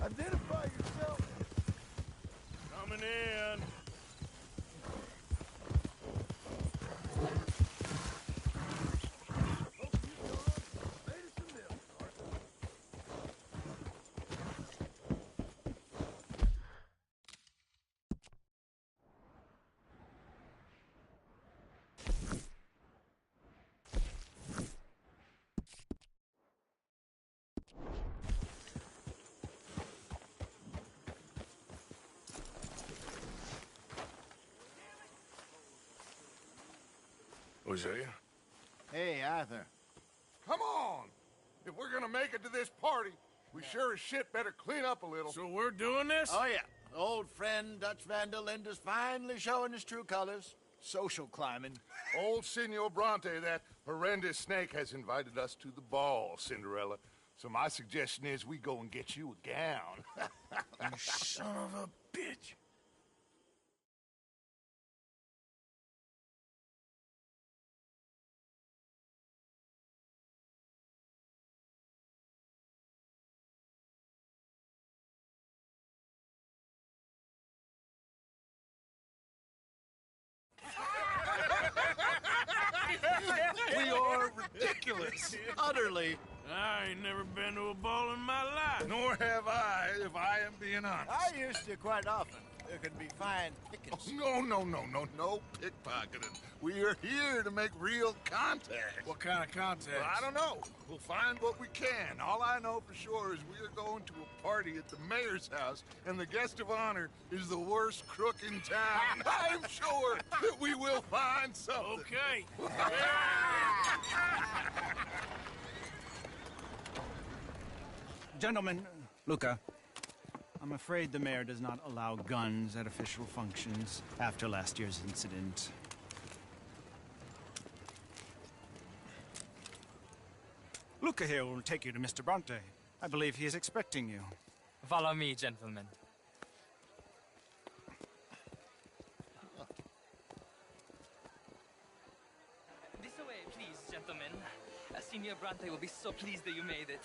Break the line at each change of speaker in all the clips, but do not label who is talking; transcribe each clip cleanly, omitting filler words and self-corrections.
Identify yourself.
Coming in. Hosea?
Hey, Arthur.
Come on! If we're gonna make it to this party, we sure as shit better clean up a little.
So we're doing this?
Oh, yeah. Old friend Dutch Van der Linde's finally showing his true colors. Social climbing.
Old Senor Bronte, that horrendous snake, has invited us to the ball, Cinderella. So my suggestion is we go and get you a gown.
You son of a bitch.
We are ridiculous. Utterly.
I ain't never been to a ball in my life.
Nor have I, if I am being honest.
I used to quite often. There can be fine pickings.
No pickpocketing. We are here to make real contact.
What kind of contact?
Well, I don't know. We'll find what we can. All I know for sure is we are going to a party at the mayor's house, and the guest of honor is the worst crook in town. I'm sure that we will find something.
Okay.
Gentlemen, Luca, I'm afraid the mayor does not allow guns at official functions after last year's incident. Luca here will take you to Mr. Bronte. I believe he is expecting you.
Follow me, gentlemen. This way, please, gentlemen. Senior Bronte will be so pleased that you made it.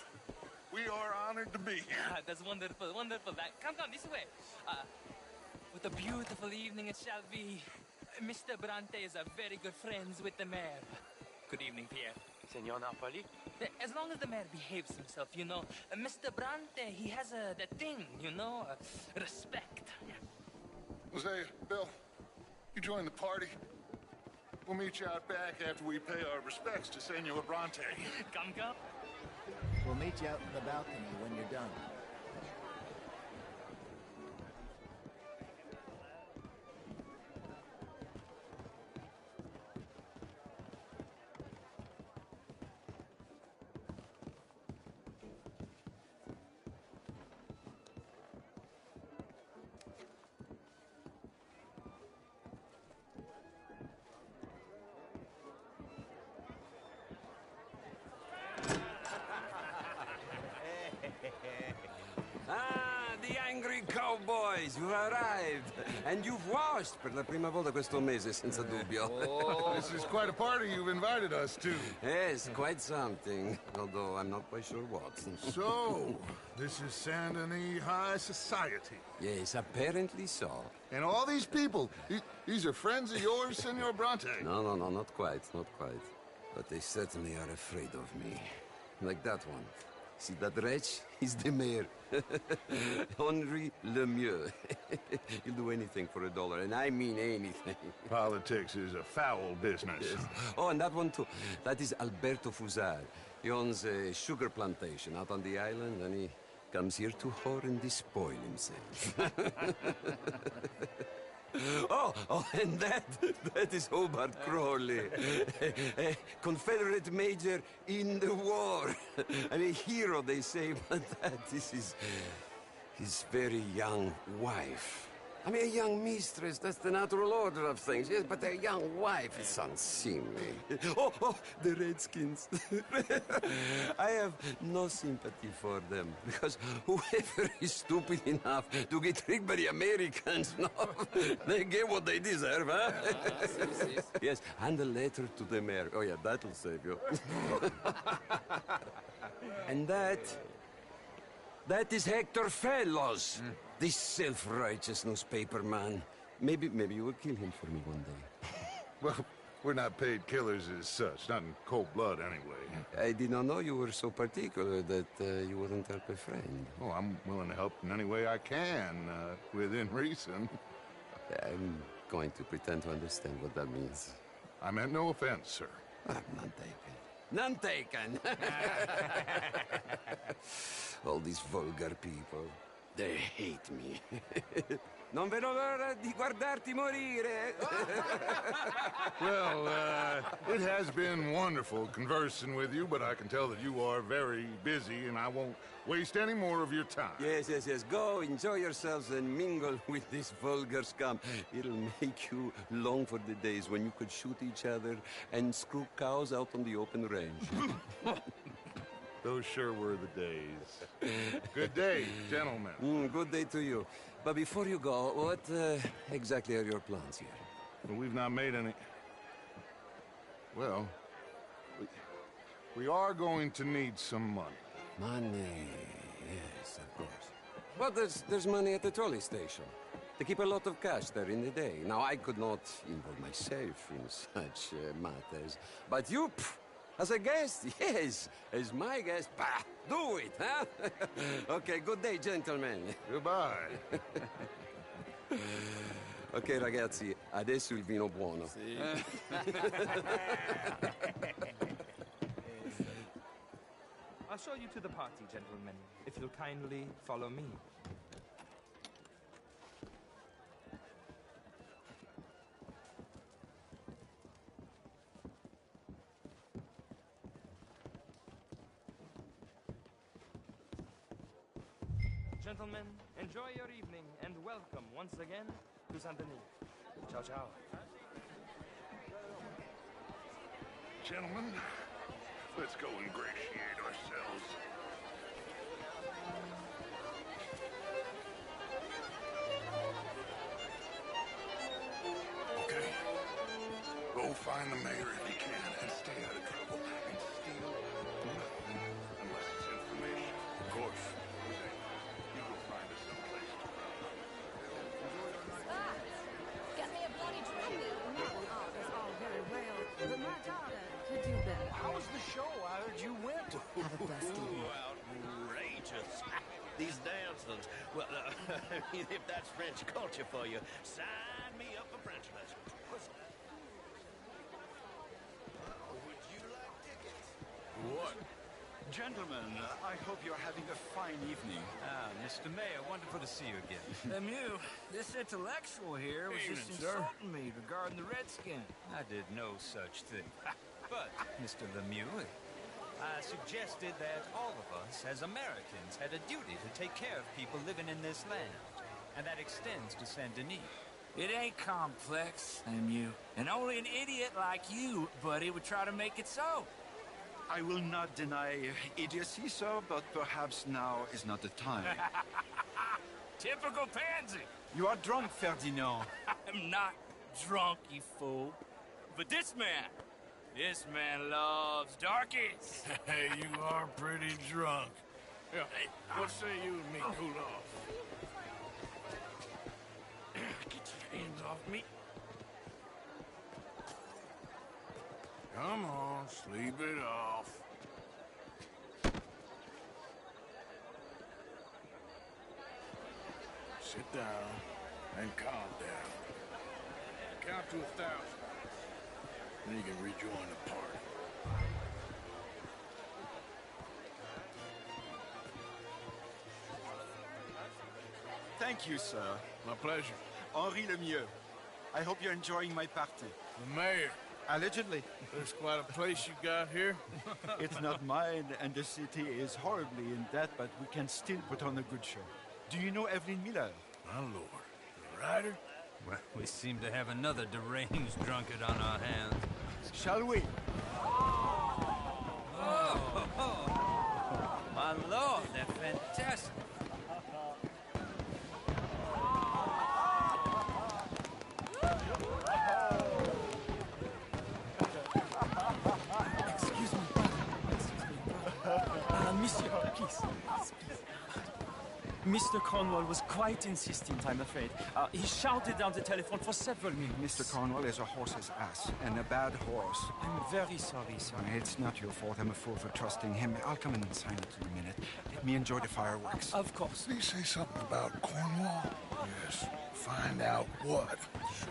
We are honored to be here.
That's wonderful, wonderful. Come, this way. What a beautiful evening it shall be. Mr. Bronte is a very good friends with the mayor. Good evening, Pierre.
Senor Napoli?
As long as the mayor behaves himself, you know. Mr. Bronte, he has that thing, you know, respect.
Hosea, Bill, you join the party. We'll meet you out back after we pay our respects to Senor Bronte.
Come.
We'll meet you out in the balcony when you're done.
Ah, the angry cowboys, you've arrived. And you've washed per la prima volta questo mese, senza dubbio.
This is quite a party you've invited us to.
Yes, quite something. Although I'm not quite sure what.
So, this is Saint Denis High Society.
Yes, apparently so.
And all these people, these are friends of yours, Senor Bronte?
No, not quite, not quite. But they certainly are afraid of me. Like that one. See that wretch? He's the mayor. Henri Lemieux. He'll do anything for $1, and I mean anything.
Politics is a foul business.
Yes. Oh, and that one too. That is Alberto Fusar. He owns a sugar plantation out on the island, and he comes here to whore and despoil himself. Oh, and that is Hobart Crawley, a Confederate major in the war, and a hero, they say, but that is his very young wife. I mean, a young mistress, that's the natural order of things, yes, but a young wife is unseemly. Oh, the Redskins. I have no sympathy for them, because whoever is stupid enough to get tricked by the Americans, no, they get what they deserve, huh? Yes, and a letter to the mayor. Oh, yeah, that'll save you. And that That is Hector Fellows, this self-righteous newspaper man. Maybe you will kill him for me one day.
Well, we're not paid killers as such, not in cold blood anyway.
I did not know you were so particular that you wouldn't help a friend.
Oh, I'm willing to help in any way I can, within reason.
I'm going to pretend to understand what that means.
I meant no offense, sir.
None taken. None taken! All these vulgar people, they hate me. Non vedo l'ora di guardarti morire.
Well, it has been wonderful conversing with you, but I can tell that you are very busy, and I won't waste any more of your time.
Yes. Go, enjoy yourselves, and mingle with this vulgar scum. It'll make you long for the days when you could shoot each other and screw cows out on the open range.
Those sure were the days. Good day, gentlemen.
Good day to you. But before you go, what exactly are your plans here?
Well, we've not made any... Well, we are going to need some money.
Money, yes, of course. But there's money at the trolley station. They keep a lot of cash there in the day. Now, I could not involve myself in such matters. But you, as a guest, yes, as my guest, bah, do it, huh? Okay, good day, gentlemen.
Goodbye.
Ok, ragazzi, adesso il vino buono.
I'll show you to the party, gentlemen, if you'll kindly follow me. Gentlemen, enjoy your evening and welcome once again to Saint Denis. Ciao, ciao.
Gentlemen, let's go ingratiate ourselves. Okay. Go find the mayor if you can and stay out of trouble. And steal nothing unless it's information. Of course. You go find us someplace to run.
Get me a bloody drink. Art is all very well, but my daughter could do better.
How was the show? I heard you went.
Have a blessed evening.
Outrageous. These dancers. Well, if that's French culture for you, sign me up for French lessons. Would you like tickets?
What? Gentlemen, I hope you're having a fine evening.
Mr. Mayor, wonderful to see you again.
Lemieux, this intellectual here was
Evening,
just
sir.
insulting me regarding the Redskin.
I did no such thing. But, Mr. Lemieux, I suggested that all of us, as Americans, had a duty to take care of people living in this land. And that extends to Saint Denis.
It ain't complex, Lemieux. And only an idiot like you, buddy, would try to make it so.
I will not deny idiocy, sir, but perhaps now is not the time.
Typical pansy.
You are drunk, Ferdinand.
I'm not drunk, you fool. But this man loves darkies.
Hey, you are pretty drunk. Yeah, what say you and me cool off? Get your hands off me. Come on, sleep it off. Sit down and calm down. Count to 1,000. Then you can rejoin the party.
Thank you, sir.
My pleasure.
Henri Lemieux. I hope you're enjoying my party.
The mayor.
Allegedly.
There's quite a place you got here.
It's not mine, and the city is horribly in debt, but we can still put on a good show. Do you know Evelyn Miller?
My lord. The writer?
Well, we seem to have another deranged drunkard on our hands.
Shall we?
My lord, they're fantastic.
Excuse me, monsieur, please.
Mr. Cornwall was quite insistent, I'm afraid. He shouted down the telephone for several minutes.
Mr. Cornwall is a horse's ass, and a bad horse.
I'm very sorry, sir.
It's not your fault. I'm a fool for trusting him. I'll come in silent in a minute. Let me enjoy the fireworks.
Of course.
Did he say something about Cornwall? Yes. Find out what. Sure.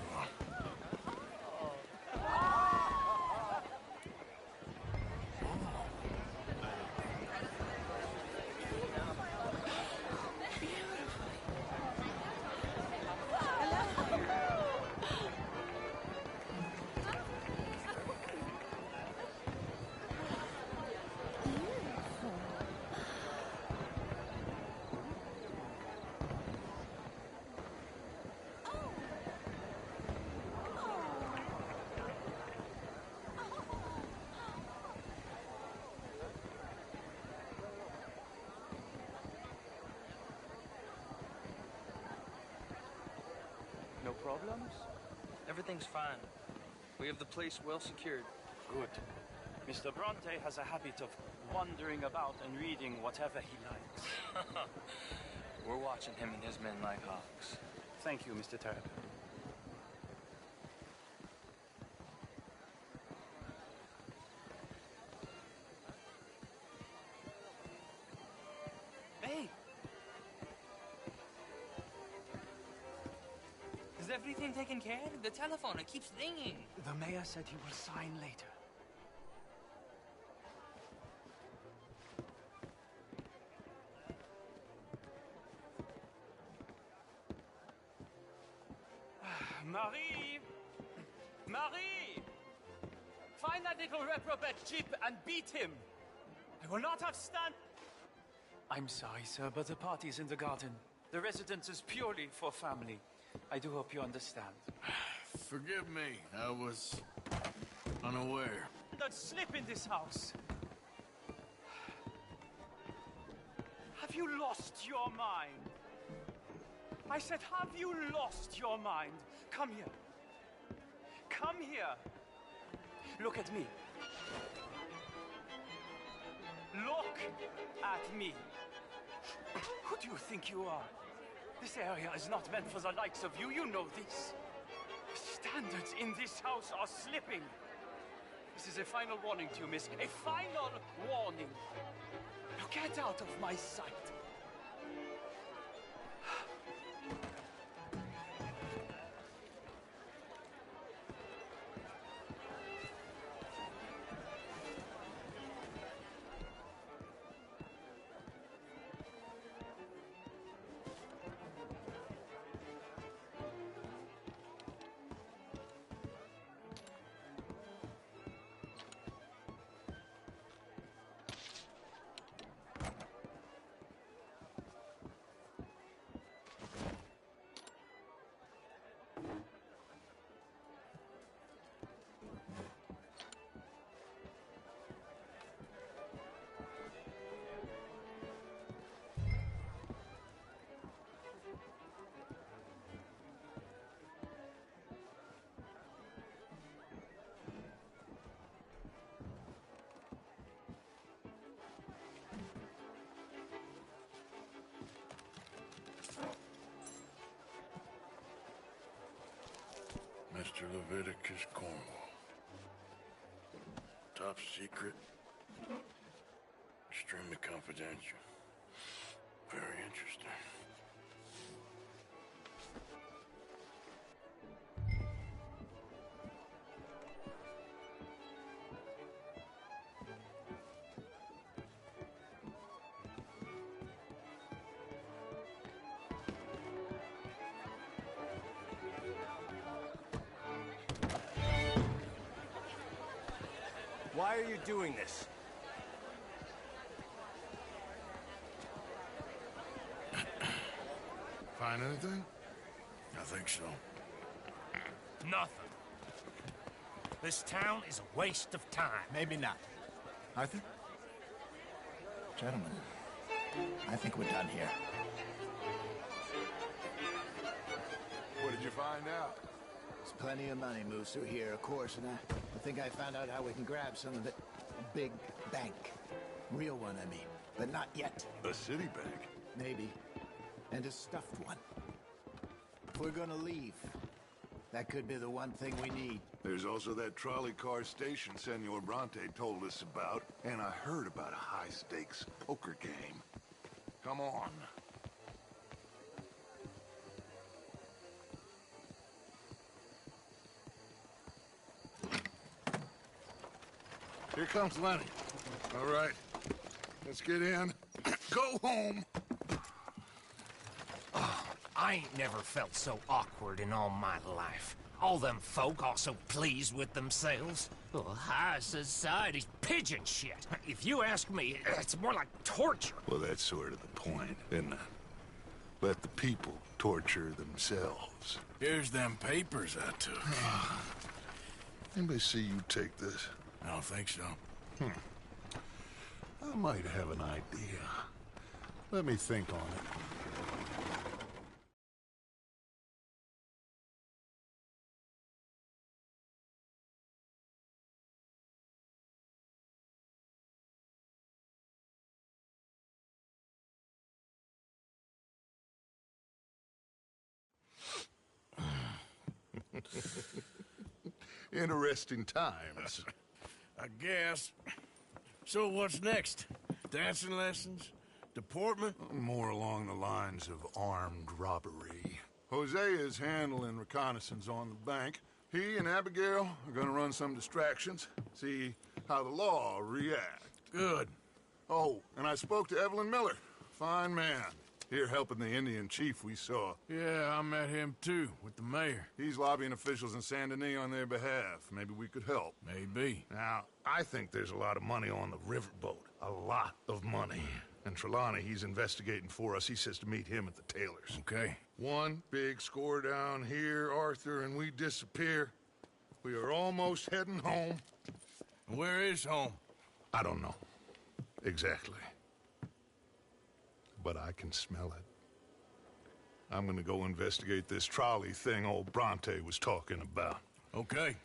No problems?
Everything's fine. We have the place well secured.
Good. Mr. Bronte has a habit of wandering about and reading whatever he likes.
We're watching him and his men like hawks.
Thank you, Mr. Turner.
Hey! Is everything taken care of? The telephone, it keeps ringing.
The mayor said he will sign later. Marie! Marie! Find that little reprobate Jip and beat him! I will not have stand... I'm sorry, sir, but the party's in the garden. The residence is purely for family. I do hope you understand.
Forgive me. I was unaware.
Don't slip in this house. Have you lost your mind? I said, have you lost your mind? Come here. Come here. Look at me. Look at me. Who do you think you are? This area is not meant for the likes of you. You know this. The standards in this house are slipping. This is a final warning to you, miss. A final warning. Now get out of my sight.
Mr. Leviticus Cornwall. Top secret. Extremely confidential. Very interesting.
Why are you doing this?
Find anything? I think so.
Nothing. This town is a waste of time.
Maybe not. Arthur? Gentlemen, I think we're done here.
What did you find out?
There's plenty of money moves through here, of course, and I think I found out how we can grab some of it. A big bank. Real one, I mean. But not yet.
A city bank?
Maybe. And a stuffed one. If we're gonna leave, that could be the one thing we need.
There's also that trolley car station Senor Bronte told us about, and I heard about a high-stakes poker game. Come on. Here comes Lenny. All right, let's get in. Go home.
I ain't never felt so awkward in all my life. All them folk all so pleased with themselves. Oh, high society's pigeon shit. If you ask me, it's more like torture.
Well, that's sort of the point, isn't it? Let the people torture themselves.
Here's them papers I took.
Anybody see you take this?
I don't think so.
I might have an idea. Let me think on it. Interesting times.
I guess. So what's next? Dancing lessons? Deportment?
More along the lines of armed robbery. Hosea is handling reconnaissance on the bank. He and Abigail are gonna run some distractions, see how the law reacts.
Good.
Oh, and I spoke to Evelyn Miller. Fine man. Here helping the Indian chief we saw.
Yeah, I met him too, with the mayor.
He's lobbying officials in Saint Denis on their behalf. Maybe we could help.
Maybe.
Now, I think there's a lot of money on the riverboat. A lot of money. And Trelawney, he's investigating for us. He says to meet him at the Taylor's.
Okay.
One big score down here, Arthur, and we disappear. We are almost heading home.
Where is home?
I don't know. Exactly. But I can smell it. I'm gonna go investigate this trolley thing old Bronte was talking about.
Okay.